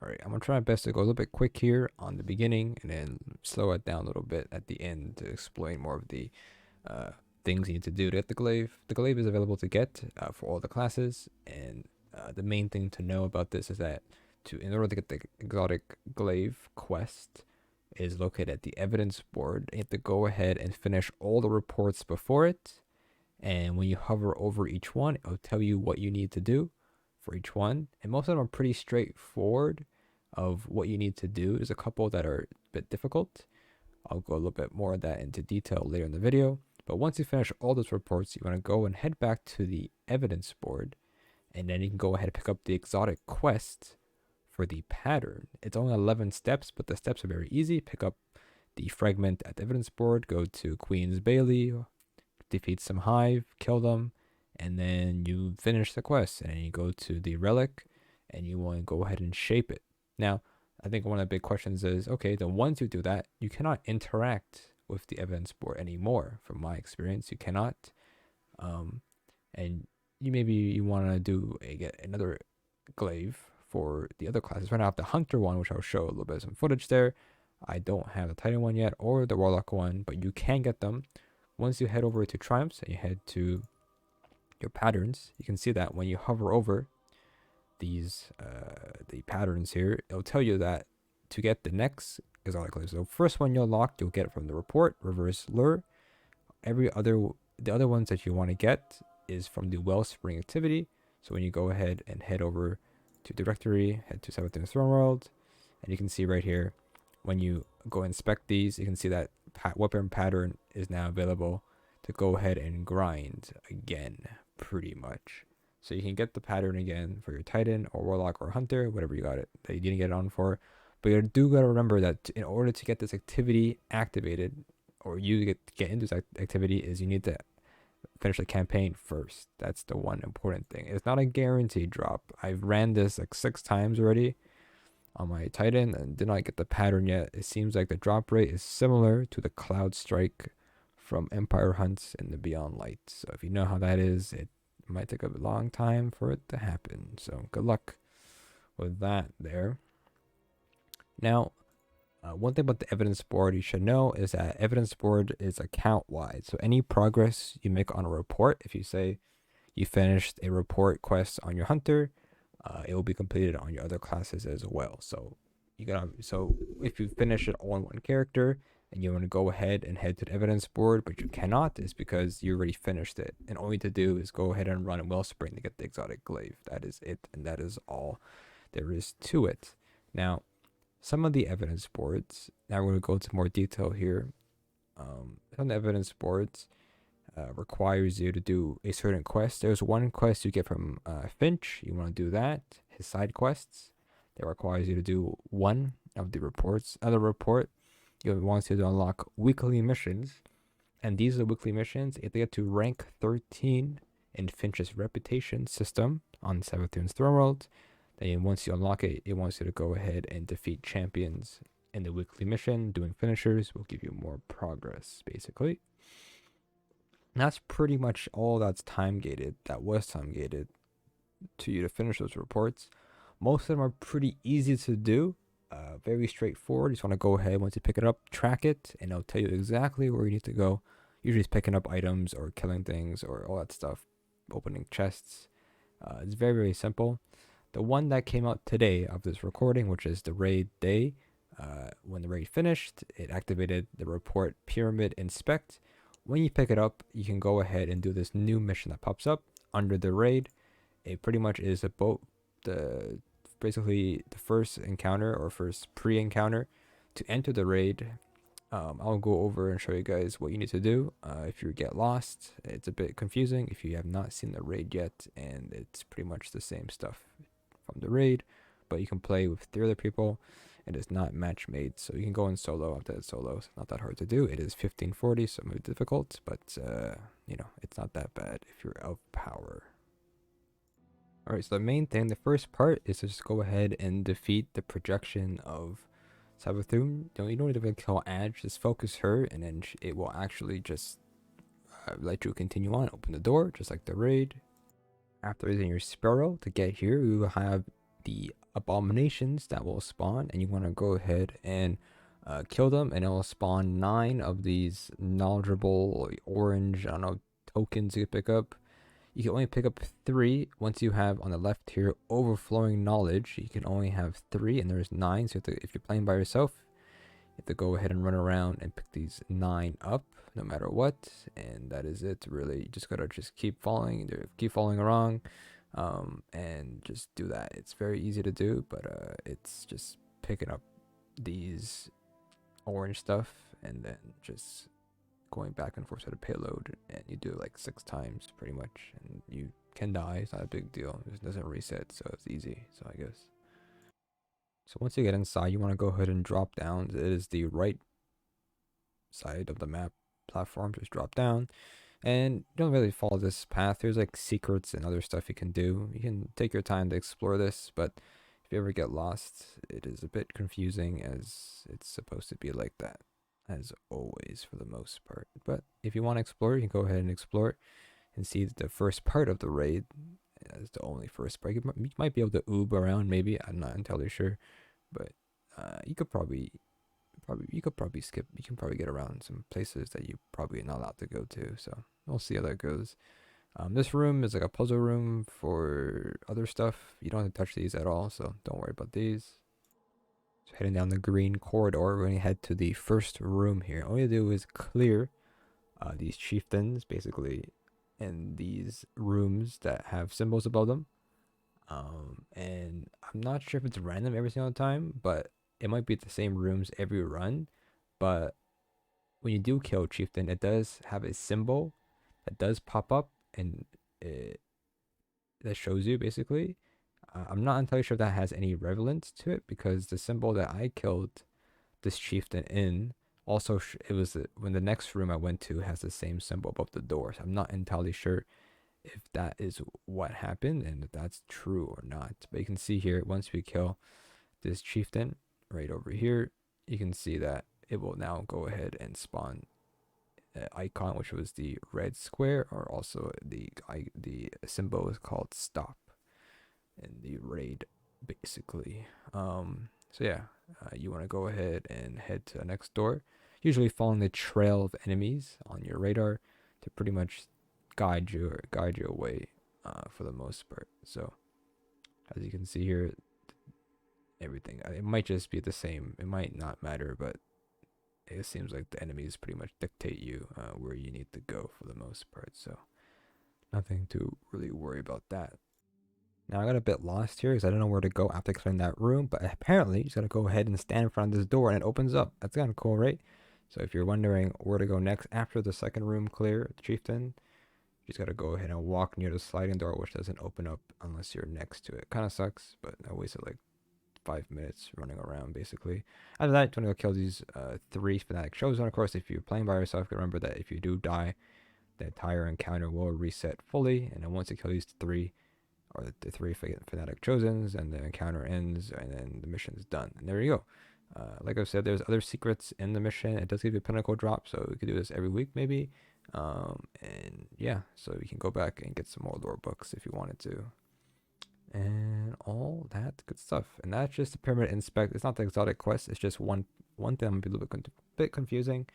Alright, I'm gonna try my best to go a little bit quick here on the beginning and then slow it down a little bit at the end to explain more of the uh, things you need to do to get the glaive. The glaive is available to get for all the classes, and the main thing to know about this is that in order to get the exotic glaive quest is located at the evidence board. You have to go ahead and finish all the reports before it, and when you hover over each one, it'll tell you what you need to do for each one, and most of them are pretty straightforward of what you need to do. There's a couple that are a bit difficult. I'll go a little bit more of that into detail later in the video. But once you finish all those reports, you want to go and head back to the evidence board, and then you can go ahead and pick up the exotic quest for the pattern. It's only 11 steps, but the steps are very easy. Pick up the fragment at the evidence board, go to Queen's Bailey, defeat some hive, kill them, and then you finish the quest. And then you go to the relic, and you want to go ahead and shape it. Now, I think one of the big questions is, okay, then once you do that, you cannot interact with the evidence board anymore. From my experience, you cannot. And you want to get another glaive for the other classes. Right now I have the hunter one, which I'll show a little bit of some footage there. I don't have the titan one yet or the warlock one, but you can get them. Once you head over to triumphs and you head to your patterns, you can see that when you hover over these the patterns here, it'll tell you that to get the next exotic glaive. So first one you'll lock, you'll get it from the report, reverse lure. The other ones that you want to get is from the Wellspring activity. So when you go ahead and head over to directory, head to 7th Throne World, and you can see right here, when you go inspect these, you can see that weapon pattern is now available to go ahead and grind again, pretty much. So you can get the pattern again for your Titan or Warlock or Hunter, whatever you got it that you didn't get it on for. But you do gotta remember that in order to get this activity activated, or you get into this activity, is you need to finish the campaign first. That's the one important thing. It's not a guaranteed drop. I've ran this like 6 times already on my Titan and did not get the pattern yet. It seems like the drop rate is similar to the Cloud Strike from Empire Hunts in the Beyond Light. So if you know how that is, it might take a long time for it to happen. So good luck with that there. Now, one thing about the evidence board you should know is that evidence board is account wide. So any progress you make on a report, if you say you finished a report quest on your hunter, it will be completed on your other classes as well. So if you finish it all on one character and you want to go ahead and head to the evidence board, but you cannot, is because you already finished it. And all you need to do is go ahead and run a Wellspring to get the exotic glaive. That is it, and that is all there is to it. Now, some of the evidence boards, now we're going to go into more detail here. Some of the evidence boards requires you to do a certain quest. There's one quest you get from Fynch. You want to do that. His side quests, that requires you to do one of the reports. Other report, you wants you to unlock weekly missions. And these are the weekly missions. If they get to rank 13 in Finch's reputation system on 7th Throne World, then once you unlock it, it wants you to go ahead and defeat champions in the weekly mission. Doing finishers will give you more progress, basically. And that's pretty much all that's time gated. That was time gated to you to finish those reports. Most of them are pretty easy to do. Very straightforward. You just want to go ahead, once you pick it up, track it, and it'll tell you exactly where you need to go. Usually it's picking up items or killing things or all that stuff, opening chests. It's very, very simple. The one that came out today of this recording, which is the raid day, when the raid finished, it activated the report pyramid inspect. When you pick it up, you can go ahead and do this new mission that pops up under the raid. It pretty much is basically the first encounter or first pre-encounter to enter the raid. I'll go over and show you guys what you need to do. If you get lost, it's a bit confusing if you have not seen the raid yet, and it's pretty much the same stuff from the raid, but you can play with 3 other people. It is not match made, so you can go in solo. After that solo, it's not that hard to do. It is 1540, so it may be difficult, but it's not that bad if you're out of power. Alright, so the main thing, the first part, is to just go ahead and defeat the projection of Savathun. You don't even kill Adge, just focus her, and then it will actually just let you continue on. Open the door, just like the raid. After using your Sparrow to get here, you will have the abominations that will spawn, and you want to go ahead and kill them, and it will spawn 9 of these knowledgeable orange, I don't know, tokens you pick up. You can only pick up 3 once you have on the left here overflowing knowledge. You can only have 3, and there's 9. So if you're playing by yourself, you have to go ahead and run around and pick these 9 up, no matter what. And that is it. Really, you just gotta keep following along, and just do that. It's very easy to do, but it's just picking up these orange stuff and then just going back and forth to the payload, and you do it like 6 times pretty much, and you can die. It's not a big deal. It doesn't reset, so it's easy. So I guess. So once you get inside, you want to go ahead and drop down. It is the right side of the map platform. Just drop down, and you don't really follow this path. There's like secrets and other stuff you can do. You can take your time to explore this, but if you ever get lost, it is a bit confusing, as it's supposed to be like that, as always, for the most part. But if you want to explore, you can go ahead and explore and see the first part of the raid as the only first part. You might be able to oob around, maybe. I'm not entirely sure, but you could probably skip. You can probably get around some places that you probably not allowed to go to. So we'll see how that goes. This room is like a puzzle room for other stuff. You don't have to touch these at all, so don't worry about these. So heading down the green corridor, we're going to head to the first room here. All you do is clear these chieftains, basically, in these rooms that have symbols above them. And I'm not sure if it's random every single time, but it might be the same rooms every run. But when you do kill chieftain, it does have a symbol that does pop up, and that shows you basically. I'm not entirely sure if that has any relevance to it, because the symbol that I killed this chieftain in also it was when the next room I went to has the same symbol above the door. So I'm not entirely sure if that is what happened and if that's true or not. But you can see here, once we kill this chieftain right over here, you can see that it will now go ahead and spawn an icon, which was the red square, or also the symbol is called stop in the raid, basically. So yeah, you want to go ahead and head to the next door, usually following the trail of enemies on your radar to pretty much guide you away, for the most part. So as you can see here, everything, it might just be the same, it might not matter, but it seems like the enemies pretty much dictate you where you need to go for the most part. So nothing to really worry about that. Now I got a bit lost here because I don't know where to go after clearing that room, but apparently you just gotta go ahead and stand in front of this door and it opens up. That's kind of cool, right? So if you're wondering where to go next after the second room clear, the chieftain, you just gotta go ahead and walk near the sliding door, which doesn't open up unless you're next to it. Kind of sucks, but I wasted like 5 minutes running around, basically. After that, you want to go kill these 3 fanatic chosen. Of course, if you're playing by yourself, remember that if you do die, the entire encounter will reset fully, and then once you kill these 3, or the 3 fanatic chosens, and the encounter ends, and then the mission's done. And there you go. Like I said, there's other secrets in the mission. It does give you a pinnacle drop, so we could do this every week maybe. And yeah, so you can go back and get some more lore books if you wanted to, and all that good stuff. And that's just the pyramid inspect. It's not the exotic quest. It's just one thing that might be a little bit confusing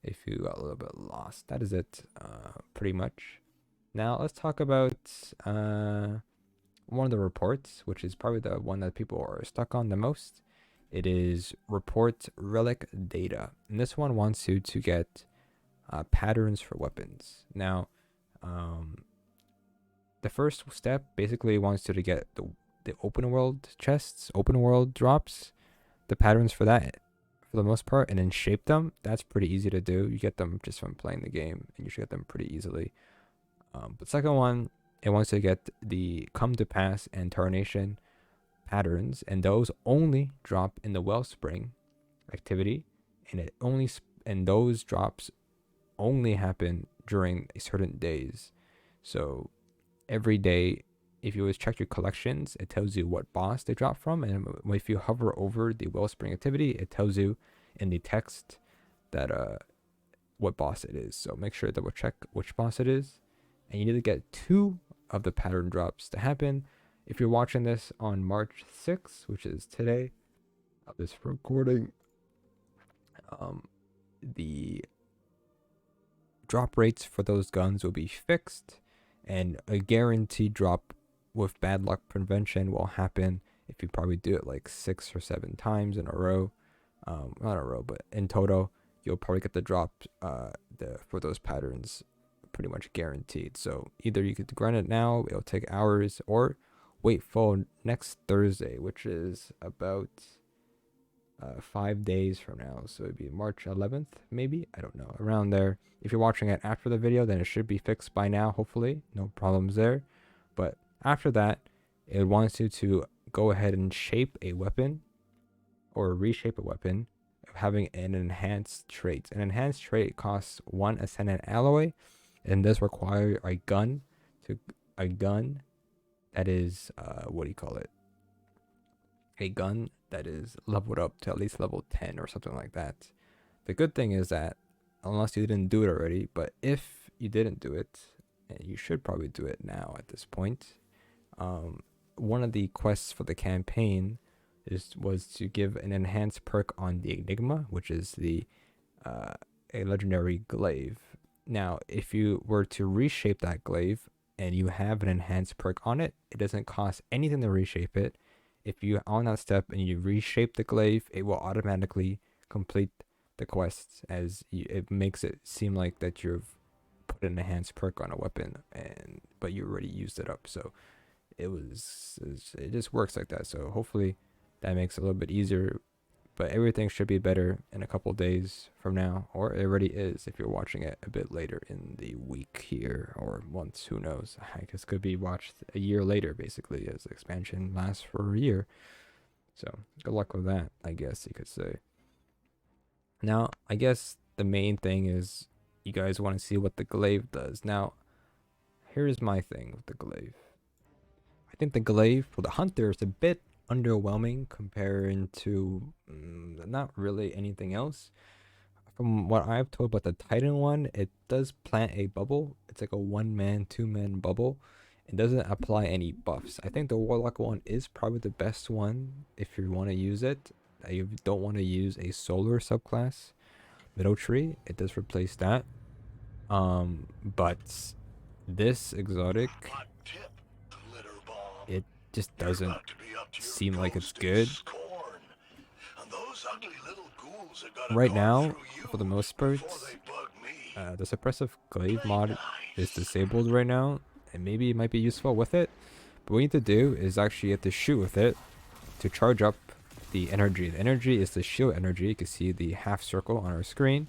if you got a little bit lost. That is it, pretty much. Now let's talk about one of the reports, which is probably the one that people are stuck on the most. It is report RELIC-DATA, and this one wants you to get patterns for weapons. Now, the first step basically wants you to get the open world chests, open world drops, the patterns for that for the most part, and then shape them. That's pretty easy to do. You get them just from playing the game, and you should get them pretty easily. But second one, it wants to get the come to pass and tarnation patterns, and those only drop in the Wellspring activity, and those drops only happen during certain days. So every day, if you always check your collections, it tells you what boss they drop from, and if you hover over the Wellspring activity, it tells you in the text that what boss it is. So make sure to double check which boss it is, and you need to get 2 of the pattern drops to happen. If you're watching this on March 6th, which is today of this recording, the drop rates for those guns will be fixed, and a guaranteed drop with bad luck prevention will happen if you probably do it like 6 or 7 times in a row. Not in a row, but in total, you'll probably get the drop for those patterns pretty much guaranteed. So either you could grind it now, it'll take hours, or wait for next Thursday, which is about 5 days from now. So it'd be March 11th, maybe, I don't know, around there. If you're watching it after the video, then it should be fixed by now, hopefully, no problems there. But after that, it wants you to go ahead and shape a weapon or reshape a weapon having an enhanced trait. An enhanced trait costs 1 ascendant alloy and does require a gun that is a gun that is leveled up to at least level 10 or something like that. The good thing is that, unless you didn't do it already, but if you didn't do it, and you should probably do it now at this point, one of the quests for the campaign was to give an enhanced perk on the Enigma, which is a legendary glaive. Now, if you were to reshape that glaive and you have an enhanced perk on it, it doesn't cost anything to reshape it. If you on that step and you reshape the glaive, it will automatically complete the quests, as it makes it seem like that you've put an enhanced perk on a weapon, but you already used it up. So it just works like that. So hopefully that makes it a little bit easier, but everything should be better in a couple days from now, or it already is if you're watching it a bit later in the week here, or months, who knows. I guess could be watched a year later, basically, as the expansion lasts for a year. So good luck with that, I guess you could say. Now, I guess the main thing is you guys want to see what the glaive does. Now, here's my thing with the glaive. I think the glaive for the hunter is a bit underwhelming comparing to not really anything else. From what I've told about the Titan one, it does plant a bubble. It's like a 1-man, 2-man bubble. It doesn't apply any buffs. I think the Warlock one is probably the best one if you want to use it. You don't want to use a solar subclass, Middle Tree. It does replace that. But this exotic, it just doesn't seem like it's good. Right now, for the most part, the suppressive glaive mod is disabled right now, and maybe it might be useful with it. But what you need to do is actually have to shoot with it to charge up the energy. The energy is the shield energy. You can see the half circle on our screen.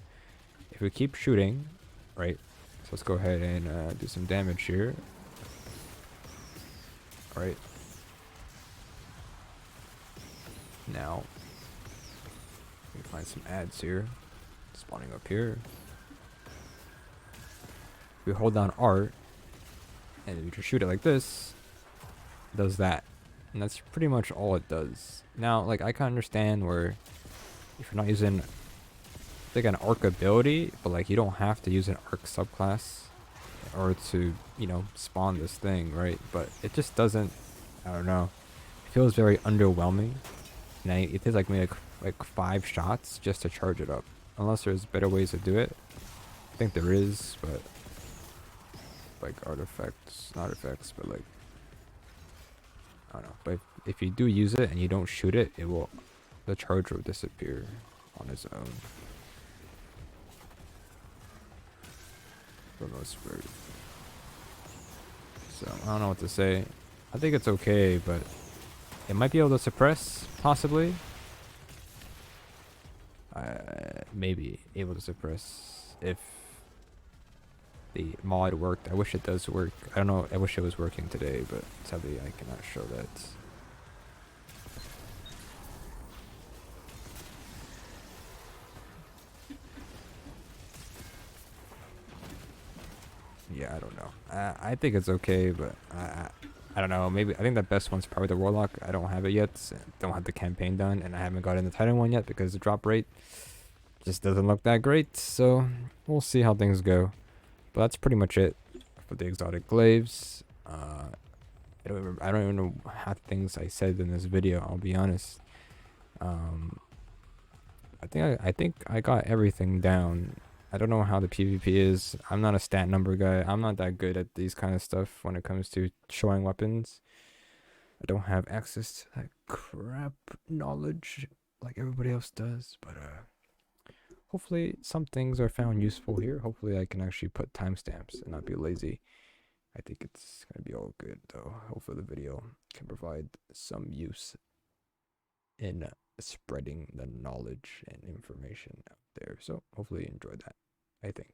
If we keep shooting, right? So let's go ahead and do some damage here. All right. Now, we can find some ads here, spawning up here. If we hold down R, and we just shoot it like this, it does that. And that's pretty much all it does. Now, like, I can understand where, if you're not using, like, an arc ability, but, like, you don't have to use an arc subclass in order to, you know, spawn this thing, right? But it just doesn't, I don't know. It feels very underwhelming. And it takes like maybe like 5 shots just to charge it up, unless there's better ways to do it. I think there is, but like artifacts, not artifacts, but like, I don't know. But if you do use it and you don't shoot it, the charge will disappear on its own. For the most part. So I don't know what to say. I think it's okay, but it might be able to suppress, possibly. Maybe able to suppress if the mod worked. I wish it does work. I don't know. I wish it was working today, but sadly I cannot show that. Yeah, I don't know. I think it's okay, but I don't know. Maybe I think the best one's probably the Warlock. I don't have it yet. Don't have the campaign done, and I haven't gotten the Titan one yet because the drop rate just doesn't look that great. So we'll see how things go. But that's pretty much it for the Exotic Glaives. I don't even know half the things I said in this video. I'll be honest. I think I got everything down. I don't know how the PvP is. I'm not a stat number guy. I'm not that good at these kind of stuff when it comes to showing weapons. I don't have access to that crap knowledge like everybody else does. But hopefully some things are found useful here. Hopefully I can actually put timestamps and not be lazy. I think it's gonna be all good though. Hopefully the video can provide some use in spreading the knowledge and information out there. So hopefully you enjoyed that. I think.